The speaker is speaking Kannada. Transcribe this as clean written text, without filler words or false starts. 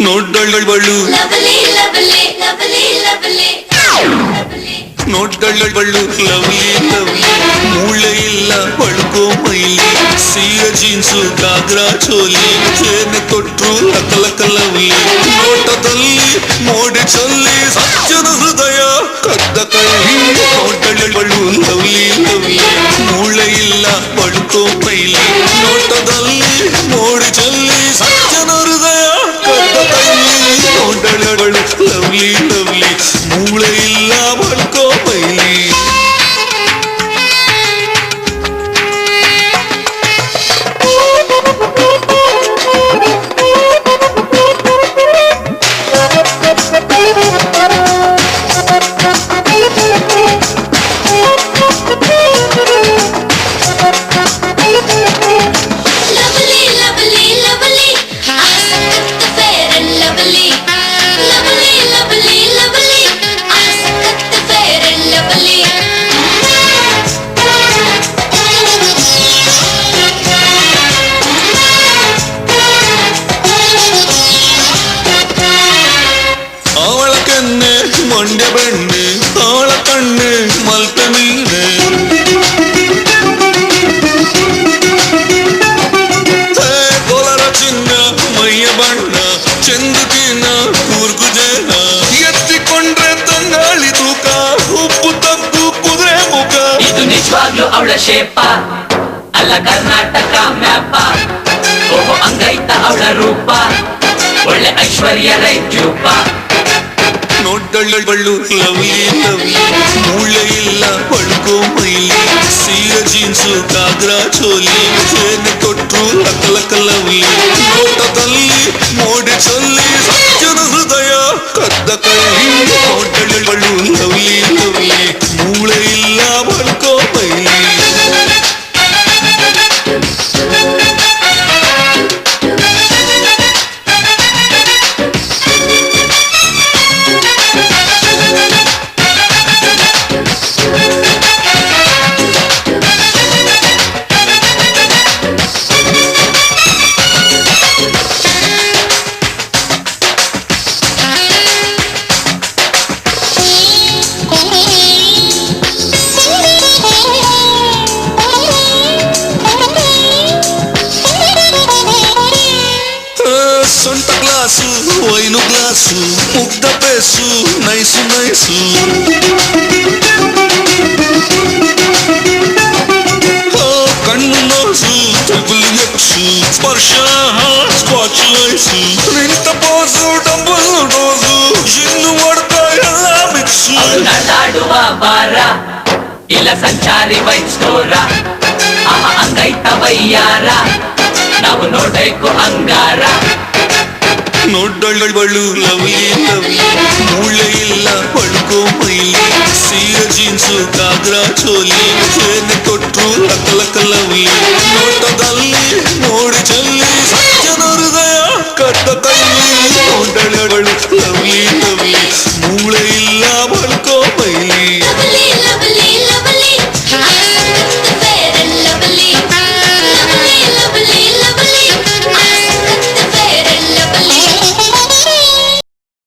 ನೋಡ್ದಳ್ಳು ನೋಡ್ದಳ್ಳು ಲವ್ಲಿ ಲವ್ಲಿ ಮೂಳೆ ಇಲ್ಲ ಬಳ್ಕೋ ಮೈಲಿ ಸೀರೆ ಜೀನ್ಸು ಗಾಗ್ರಾ ಚೋಲಿ ಏನೆ ಕೊಟ್ರು ಲಕ ಲವ್ಲಿ ನೋಟದಲ್ಲಿ ಮೋಡಿ ಚೊಲ್ಲಿ ಸಜ್ಜನ ಹೃದಯ ಕದ್ದ ಕೈ ನೋಡ್ದಳ್ಳು ಲವ್ಲಿ ಲವ್ಲಿ ಮೂಳೆ ಇಲ್ಲ ಬಳ್ಕೋ ಮೈಲಿ ನೋಟದಲ್ಲಿ ಮೋಡಿ ಚೊಲ್ಲಿ ಸಜ್ಜನ ಹೃದಯ ಕದ್ದ ಕೈ ನೋಡ್ದಳ್ಳು ಲವ್ಲಿ ಲವ್ಲಿ ಮೂಳೆ ಇಲ್ಲ ಬಳ್ಕೋ ಮೈಲಿ ಮಂಡ್ಯ ಬೆಣ್ಣೆ ಅವಳ ಕಣ್ಣೆ ಮಲ್ಕ ನೀನೆ ಕೋಲಾರ ಚಿನ್ನ ಮೈಯ ಬಣ್ಣ ಚಂದುಕಿನ ಕೂರ್ಗು ಜನ ಎತ್ತಿಕೊಂಡ್ರೆ ತಂಗಾಳಿ ತೂಕ ಉಪ್ಪು ತಪ್ಪು ಕುದುರೆ ಮುಖ ಇದು ನಿಜವಾಗ್ಲೂ ಅವಳ ಶೇಪ ಅಲ್ಲ ಕರ್ನಾಟಕ ಮ್ಯಾಪ ಓಹೋ ಅಂಗೈತ ಅವಳ ರೂಪ ಒಳ್ಳೆ ಐಶ್ವರ್ಯ ರೈ ಜೂಪ ನೋಡ್ದಳ್ಳು ಲವ್ಲಿ ಲವ್ಲಿ ಮೂಳೆ ಇಲ್ಲ ಬಳ್ಕೋ ಮೈಲಿ ಸೀರೆ ಜೀನ್ಸು ಗಾಗ್ರಾ ಚೋಲಿ ಏನೆ ಕೊಟ್ರು ಲಕ ಲವ್ಲಿ ನೋಟದಲ್ಲಿ ಮೋಡಿ ಚೊಲ್ಲಿ ಸಜ್ಜನ ಹೃದಯ ಕದ್ದ ಕೈ ನೋಡ್ದಳ್ಳು ಲವ್ಲಿ ಲವ್ಲಿ ಮೂಳೆ ಇಲ್ಲ ಬಳ್ಕೋ ಮೈಲಿ ಸೊಂಟ ಗ್ಲಾಸು ವೈನು ಗ್ಲಾಸು ಮುಗ್ಧ ಪೇಸು ನೈಸು ನೈಸು ಕಣ್ಣು ನೋಸು ಟ್ರಿಬಲ್ ಎಕ್ಸು ಸ್ಪರ್ಶ ಸ್ಕಾಚ್ ಐಸು ನಿಂತ ಪೋಸು ಡಬಲ್ ಡೋಸು ಇನ್ನು ಮಾಡ್ತಾ ಎಲ್ಲ ಮಿಕ್ಸು ನಡೆದಾಡುವ ಬಾರ ಇಲ್ಲ ಸಂಚಾರಿ ಬೈಕ್ ಸ್ಟೋರ ಅಂಗೈತ ವೈಯಾರ ನಾವು ನೋಡ್ಬೇಕು ಅಂಗಾರ ನೋಡ್ದಳ್ಳು ಲವ್ಲಿ ಲವ್ಲಿ ಮೂಳೆ ಇಲ್ಲ ಬಳ್ಕೋ ಮೈಲಿ ಸೀರೆ ಜೀನ್ಸು ಗಾಗ್ರಾ ಚೋಲಿ ಏನೆ ಕೊಟ್ರು ಲಕ ಲವ್ಲಿ